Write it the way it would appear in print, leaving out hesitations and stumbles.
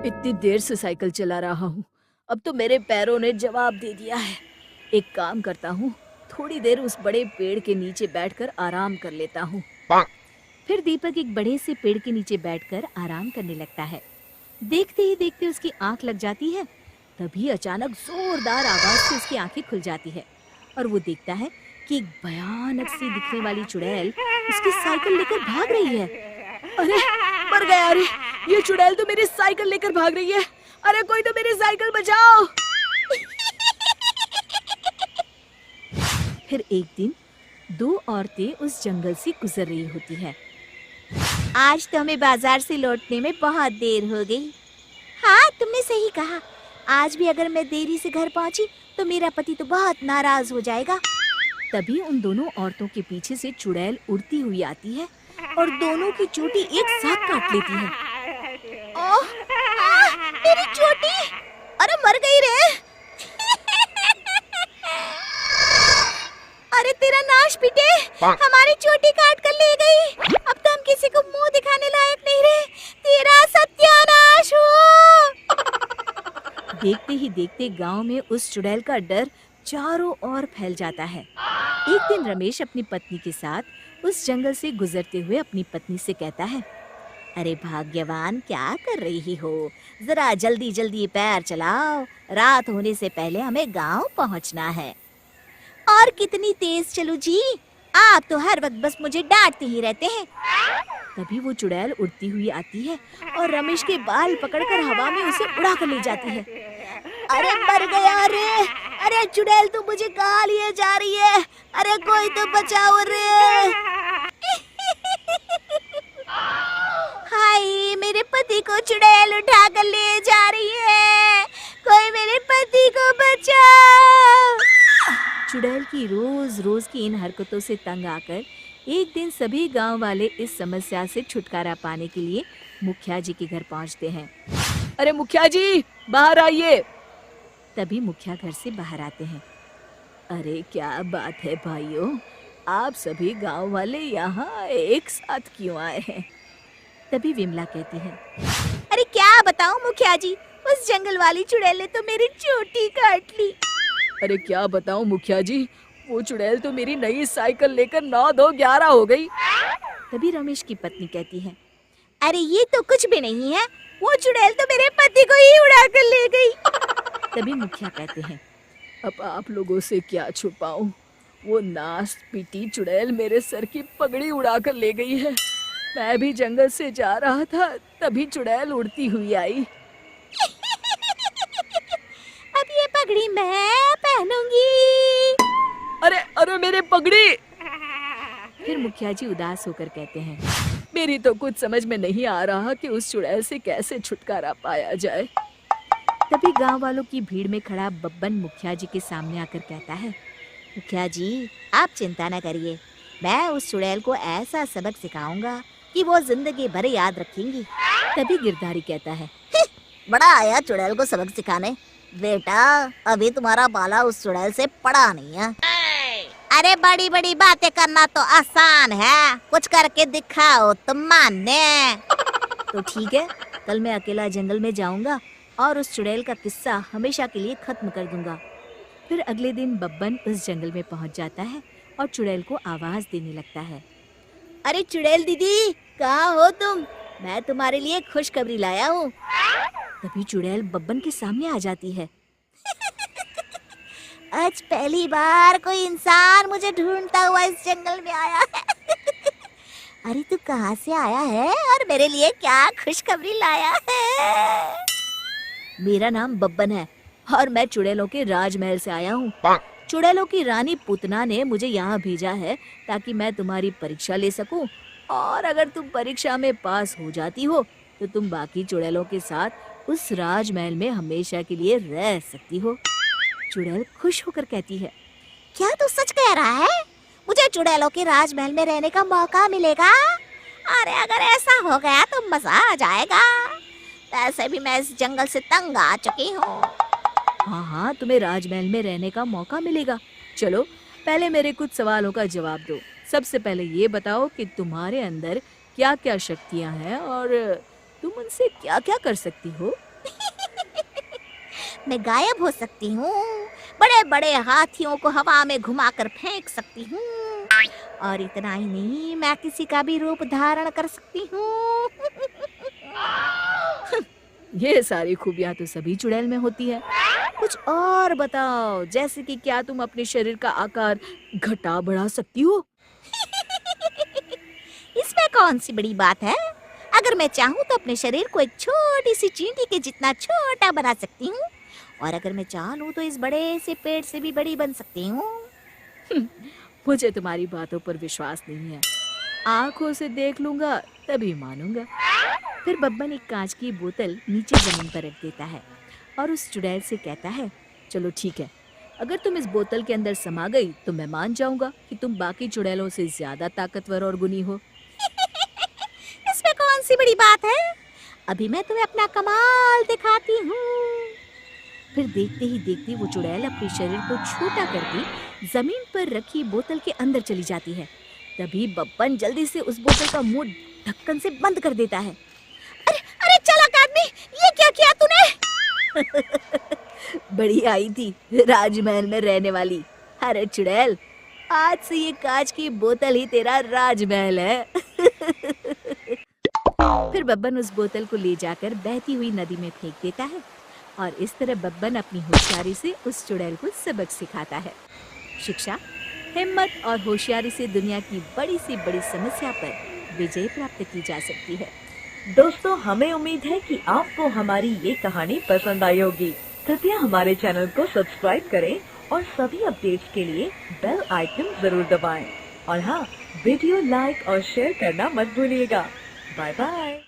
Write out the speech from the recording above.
इतनी देर से साइकिल चला रहा हूँ। अब तो मेरे पैरों ने जवाब दे दिया है। एक काम करता हूँ, थोड़ी देर उस बड़े पेड़ के नीचे बैठकर आराम कर लेता हूँ। फिर दीपक एक बड़े से पेड़ के नीचे बैठकर आराम करने लगता है। देखते ही देखते उसकी आंख लग जाती है। तभी अचानक जोरदार आवाज से उसकी आंखें खुल जाती है और वो देखता है कि एक भयानक सी दिखने वाली चुड़ैल उसकी साइकिल लेकर भाग रही है। अरे मर गया। अरे ये चुड़ैल तो मेरी साइकिल लेकर भाग रही है। अरे कोई तो मेरी साइकिल बचाओ। फिर एक दिन दो औरतें उस जंगल से गुजर रही होती है। आज तो हमें बाजार से लौटने में बहुत देर हो गई। हाँ, तुमने सही कहा। आज भी अगर मैं देरी से घर पहुंची तो मेरा पति तो बहुत नाराज हो जाएगा। तभी उन दोनों औरतों के पीछे से चुड़ैल उड़ती हुई आती है और दोनों की चोटी एक साथ काट लेती है। ओह, मेरी चोटी! अरे मर गई रे! अरे तेरा नाश पिटे! हमारी चोटी काट कर ले गई। अब तो हम किसी को मुंह दिखाने लायक नहीं रहे। तेरा सत्यानाश हो! देखते ही देखते गांव में उस चुड़ैल का डर चारों ओर फैल जाता है। एक दिन रमेश अपनी पत्नी के साथ उस जंगल से गुजरते हुए अपनी पत्नी से कहता है, अरे भाग्यवान, क्या कर रही हो? जरा जल्दी जल्दी पैर चलाओ, रात होने से पहले हमें गांव पहुंचना है। और कितनी तेज चलूं जी? आप तो हर वक्त बस मुझे डांटते ही रहते हैं। तभी वो चुड़ैल उड़ती हुई आती है और रमेश के बाल पकड़कर हवा में उसे उड़ा कर ले जाती है। अरे मर गया रे! अरे चुड़ैल तो मुझे कहाँ लिए जा रही है? अरे कोई तो बचाओ रे! हाय, मेरे पति को चुड़ैल उठा कर ले जा रही है। कोई मेरे पति को बचाओ! चुड़ैल की रोज रोज की इन हरकतों से तंग आकर एक दिन सभी गांव वाले इस समस्या से छुटकारा पाने के लिए मुखिया जी के घर पहुंचते हैं। अरे मुखिया जी, बाहर आइए। तभी मुखिया घर से बाहर आते हैं। अरे क्या बात है भाइयों, आप सभी गांव वाले यहाँ एक साथ क्यों आए हैं? तभी विमला कहती है, अरे क्या बताऊं मुखिया जी, उस जंगल वाली चुड़ैल ने तो मेरी चोटी काट ली। अरे क्या बताऊं मुखिया जी, वो चुड़ैल तो मेरी नई साइकिल लेकर 9-2-11 हो गई। तभी रमेश की पत्नी कहती है, अरे ये तो कुछ भी नहीं है, वो चुड़ैल तो मेरे पति को ही उड़ा कर ले गई। तभी मुखिया कहते हैं, अब आप लोगों से क्या छुपाऊं, वो नाश पीटी चुड़ैल मेरे सर की पगड़ी उड़ा कर ले गई है। मैं भी जंगल से जा रहा था, तभी चुड़ैल उड़ती हुई आई। अब ये पगड़ी मैं पहनूंगी। अरे अरे मेरे पगड़ी! फिर मुखिया जी उदास होकर कहते हैं, मेरी तो कुछ समझ में नहीं आ रहा कि उस चुड़ैल से कैसे छुटकारा पाया जाए। तभी गांव वालों की भीड़ में खड़ा बब्बन मुखिया जी के सामने आकर कहता है, मुखिया जी, आप चिंता न करिए, मैं उस चुड़ैल को ऐसा सबक सिखाऊंगा कि वो जिंदगी भर याद रखेंगी। तभी गिरधारी कहता है, बड़ा आया चुड़ैल को सबक सिखाने। बेटा, अभी तुम्हारा बाला उस चुड़ैल से पड़ा नहीं है। अरे बड़ी बड़ी बातें करना तो आसान है, कुछ करके दिखाओ तुम माने। तो ठीक है, कल मैं अकेला जंगल में जाऊंगा और उस चुड़ैल का किस्सा हमेशा के लिए खत्म कर दूंगा। फिर अगले दिन बब्बन उस जंगल में पहुंच जाता है और चुड़ैल को आवाज देने लगता है, अरे चुड़ैल दीदी, कहाँ हो तुम? मैं तुम्हारे लिए खुशखबरी लाया हूँ। तभी चुड़ैल बब्बन के सामने आ जाती है। आज पहली बार कोई इंसान मुझे ढूंढता हुआ इस जंगल में आया है। अरे तू कहाँ से आया है और मेरे लिए क्या खुशखबरी लाया है? मेरा नाम बब्बन है और मैं चुड़ैलों के राजमहल से आया हूँ। चुड़ैलों की रानी पूतना ने मुझे यहाँ भेजा है ताकि मैं तुम्हारी परीक्षा ले सकूं, और अगर तुम परीक्षा में पास हो जाती हो तो तुम बाकी चुड़ैलों के साथ उस राजमहल में हमेशा के लिए रह सकती हो। चुड़ैल खुश होकर कहती है, क्या तू सच कह रहा है? मुझे चुड़ैलों के राजमहल में रहने का मौका मिलेगा? अरे अगर ऐसा हो गया तो मजा आ जाएगा। वैसे भी मैं इस जंगल से तंग आ चुकी हूँ। हाँ हाँ, तुम्हें राजमहल में रहने का मौका मिलेगा। चलो पहले मेरे कुछ सवालों का जवाब दो। सबसे पहले ये बताओ कि तुम्हारे अंदर क्या क्या शक्तियाँ हैं और तुम उनसे क्या क्या कर सकती हो? मैं गायब हो सकती हूँ, बड़े बड़े हाथियों को हवा में घुमाकर फेंक सकती हूँ, और इतना ही नहीं, मैं किसी का भी रूप धारण कर सकती हूँ। ये सारी खूबियां तो सभी चुड़ैल में होती है। कुछ और बताओ, जैसे कि क्या तुम अपने शरीर का आकार घटा बढ़ा सकती हो? इसमें कौन सी बड़ी बात है? अगर मैं चाहूँ तो अपने शरीर को एक छोटी सी चींटी के जितना छोटा बना सकती हूँ, और अगर मैं चाहूँ तो इस बड़े से पेड़ से भी बड़ी बन सकती हूँ। मुझे तुम्हारी बातों पर विश्वास नहीं है। आंखों से देख लूंगा तभी मानूंगा। फिर बब्बन एक कांच की बोतल नीचे जमीन पर रख देता है और उस चुड़ैल से कहता है, चलो ठीक है, अगर तुम इस बोतल के अंदर समा गई तो मैं मान जाऊंगा कि तुम बाकी चुड़ैलों से ज्यादा ताकतवर और गुनी हो। इसमें कौन सी बड़ी बात है? अभी मैं तुम्हें अपना कमाल दिखाती हूँ। फिर देखते ही देखते वो चुड़ैल अपने शरीर को छोटा करके जमीन पर रखी बोतल के अंदर चली जाती है। तभी बब्बन जल्दी से उस बोतल का मुंह ढक्कन से बंद कर देता है। अरे अरे चालाक आदमी, ये क्या किया तूने? बड़ी आई थी राजमहल में रहने वाली। अरे चुड़ैल, आज से ये कांच की बोतल ही तेरा राजमहल है। फिर बब्बन उस बोतल को ले जाकर बहती हुई नदी में फेंक देता है और इस तरह बब्बन अपनी होशियारी से उस चुड़ैल को सबक सिखाता है। शिक्षा, हिम्मत और होशियारी से दुनिया की बड़ी से बड़ी समस्या पर विजय प्राप्त की जा सकती है। दोस्तों, हमें उम्मीद है कि आपको हमारी ये कहानी पसंद आई होगी। कृपया हमारे चैनल को सब्सक्राइब करें और सभी अपडेट्स के लिए बेल आइकन जरूर दबाएं। और हाँ, वीडियो लाइक और शेयर करना मत भूलिएगा। Bye bye.